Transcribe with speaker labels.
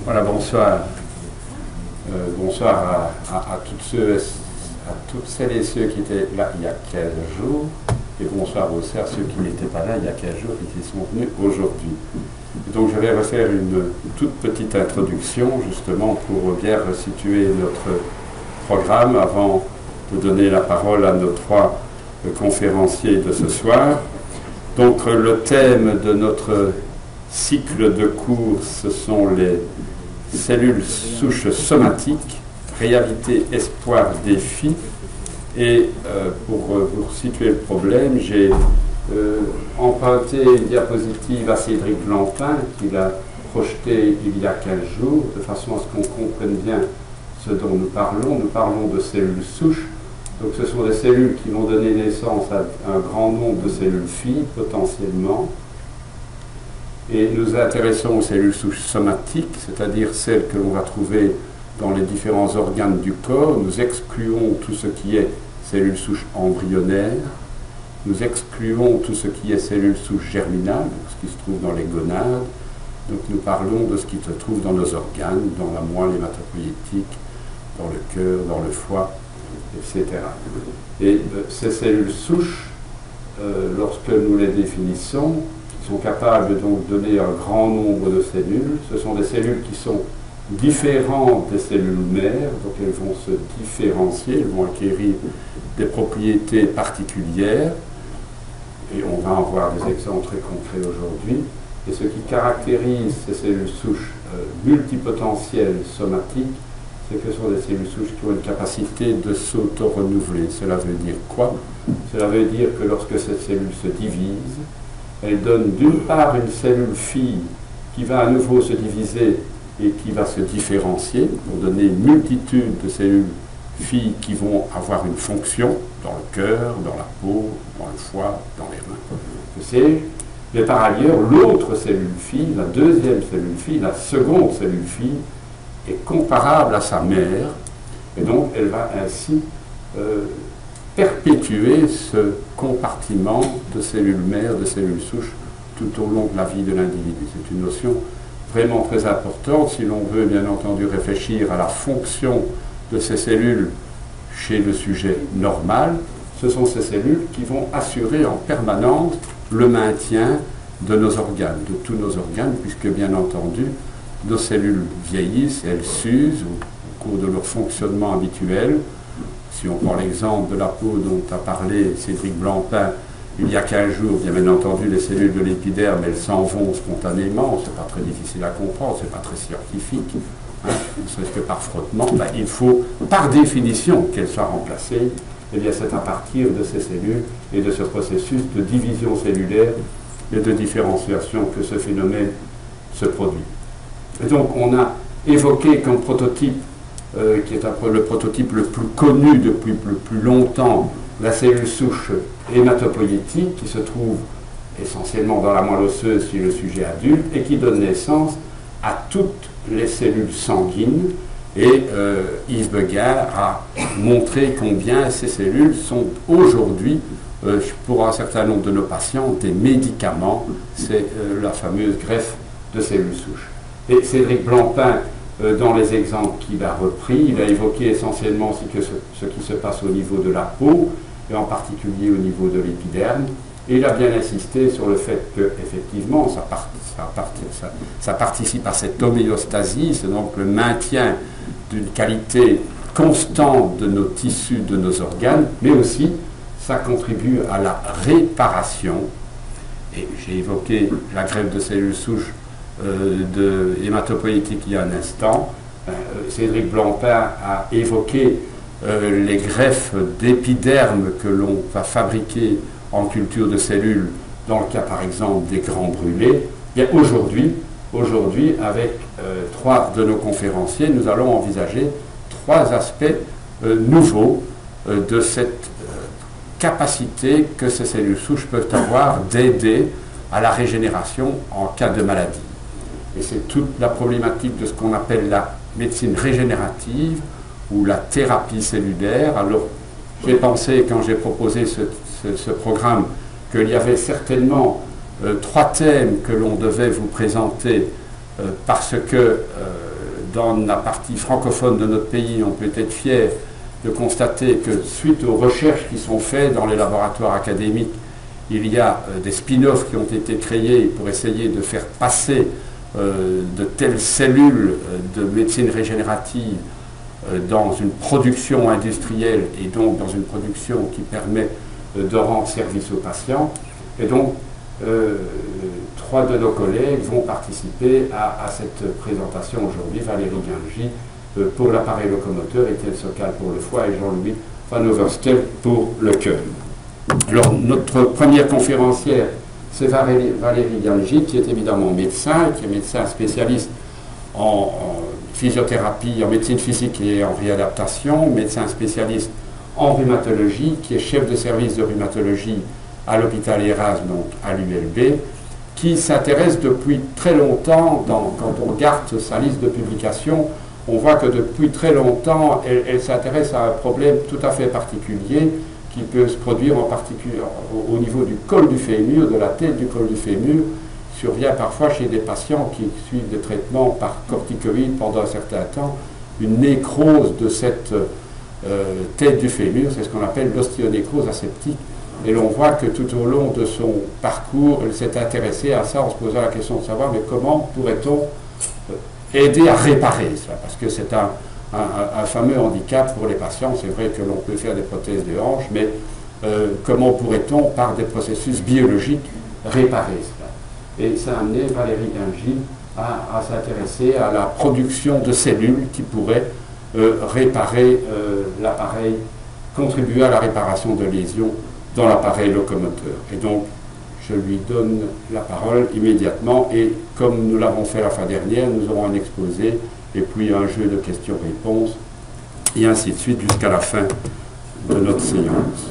Speaker 1: Voilà, bonsoir. Bonsoir à toutes celles et ceux qui étaient là il y a 15 jours, et bonsoir aussi à ceux qui n'étaient pas là il y a 15 jours et qui sont venus aujourd'hui. Donc je vais refaire une toute petite introduction, justement, pour bien resituer notre programme avant de donner la parole à nos trois conférenciers de ce soir. Donc le thème de notre cycle de cours, ce sont les cellules souches somatiques, réalité, espoir, défi. Et pour vous situer le problème, j'ai emprunté une diapositive à Cédric Blampin, qui l'a projetée il y a 15 jours, de façon à ce qu'on comprenne bien ce dont nous parlons. Nous parlons de cellules souches. Donc ce sont des cellules qui vont donner naissance à un grand nombre de cellules filles, potentiellement. Et nous nous intéressons aux cellules souches somatiques, c'est-à-dire celles que l'on va trouver dans les différents organes du corps. Nous excluons tout ce qui est cellules souches embryonnaires. Nous excluons tout ce qui est cellules souches germinales, ce qui se trouve dans les gonades. Donc nous parlons de ce qui se trouve dans nos organes, dans la moelle hématopoïétique, dans le cœur, dans le foie, etc. Et ces cellules souches, lorsque nous les définissons, sont capables donc de donner un grand nombre de cellules. Ce sont des cellules qui sont différentes des cellules mères, donc elles vont se différencier, elles vont acquérir des propriétés particulières, et on va en voir des exemples très concrets aujourd'hui. Et ce qui caractérise ces cellules souches multipotentielles somatiques, c'est que ce sont des cellules souches qui ont une capacité de s'auto-renouveler. Cela veut dire quoi? Cela veut dire que lorsque ces cellules se divisent, elles donnent d'une part une cellule fille qui va à nouveau se diviser et qui va se différencier pour donner une multitude de cellules filles qui vont avoir une fonction dans le cœur, dans la peau, dans le foie, dans les reins. Mais par ailleurs, l'autre cellule fille, la deuxième cellule fille, la seconde cellule fille, est comparable à sa mère, et donc elle va ainsi perpétuer ce compartiment de cellules mères, de cellules souches, tout au long de la vie de l'individu. C'est une notion vraiment très importante si l'on veut bien entendu réfléchir à la fonction de ces cellules chez le sujet normal. Ce sont ces cellules qui vont assurer en permanence le maintien de nos organes, de tous nos organes, puisque bien entendu nos cellules vieillissent et elles s'usent au cours de leur fonctionnement habituel. Si on prend l'exemple de la peau dont a parlé Cédric Blampin il y a 15 jours, bien entendu, les cellules de l'épiderme, elles s'en vont spontanément, c'est pas très difficile à comprendre, c'est pas très scientifique, hein, ne serait-ce que par frottement. Il faut, par définition, qu'elles soient remplacées. Eh bien, c'est à partir de ces cellules et de ce processus de division cellulaire et de différenciation que ce phénomène se produit. Et donc, on a évoqué comme prototype, qui est le prototype le plus connu depuis le plus longtemps, la cellule souche hématopoïétique, qui se trouve essentiellement dans la moelle osseuse chez le sujet adulte et qui donne naissance à toutes les cellules sanguines. Et Yves Beguin a montré combien ces cellules sont aujourd'hui, pour un certain nombre de nos patients, des médicaments. C'est la fameuse greffe de cellules souches. Et Cédric Blampin, dans les exemples qu'il a repris, il a évoqué essentiellement ce qui se passe au niveau de la peau, et en particulier au niveau de l'épiderme. Et il a bien insisté sur le fait que, effectivement, ça participe à cette homéostasie, c'est donc le maintien d'une qualité constante de nos tissus, de nos organes, mais aussi ça contribue à la réparation. Et j'ai évoqué la greffe de cellules souches de hématopoïétique il y a un instant. Cédric Blampin a évoqué les greffes d'épiderme que l'on va fabriquer en culture de cellules, dans le cas par exemple des grands brûlés. Bien aujourd'hui, avec trois de nos conférenciers, nous allons envisager trois aspects nouveaux de cette capacité que ces cellules souches peuvent avoir d'aider à la régénération en cas de maladie. Et c'est toute la problématique de ce qu'on appelle la médecine régénérative ou la thérapie cellulaire. Alors, j'ai pensé, quand j'ai proposé ce programme, qu'il y avait certainement trois thèmes que l'on devait vous présenter parce que dans la partie francophone de notre pays, on peut être fier de constater que suite aux recherches qui sont faites dans les laboratoires académiques, il y a des spin-offs qui ont été créés pour essayer de faire passer de telles cellules de médecine régénérative dans une production industrielle et donc dans une production qui permet de rendre service aux patients. Et donc, 3 de nos collègues vont participer à cette présentation aujourd'hui. Valérie Guingy pour l'appareil locomoteur, Étienne Socal pour le foie et Jean-Louis Van Overstel pour le cœur. Alors, notre première conférencière, c'est Valérie Guingy, qui est évidemment médecin, qui est médecin spécialiste en physiothérapie, en médecine physique et en réadaptation, médecin spécialiste en rhumatologie, qui est chef de service de rhumatologie à l'hôpital Erasme, donc à l'ULB, qui s'intéresse depuis très longtemps, quand on regarde sa liste de publications, on voit que depuis très longtemps, elle s'intéresse à un problème tout à fait particulier qui peut se produire en particulier au niveau du col du fémur, de la tête du col du fémur, survient parfois chez des patients qui suivent des traitements par corticoïdes pendant un certain temps, une nécrose de cette tête du fémur, c'est ce qu'on appelle l'ostéonécrose aseptique. Et l'on voit que tout au long de son parcours, elle s'est intéressée à ça en se posant la question de savoir mais comment pourrait-on aider à réparer cela, parce que c'est un fameux handicap pour les patients. C'est vrai que l'on peut faire des prothèses de hanche, mais comment pourrait-on, par des processus biologiques, réparer cela? Et ça a amené Valérie Guingy à s'intéresser à la production de cellules qui pourraient réparer l'appareil, contribuer à la réparation de lésions dans l'appareil locomoteur. Et donc, je lui donne la parole immédiatement, et comme nous l'avons fait la fois dernière, nous aurons un exposé, et puis un jeu de questions-réponses, et ainsi de suite jusqu'à la fin de notre séance.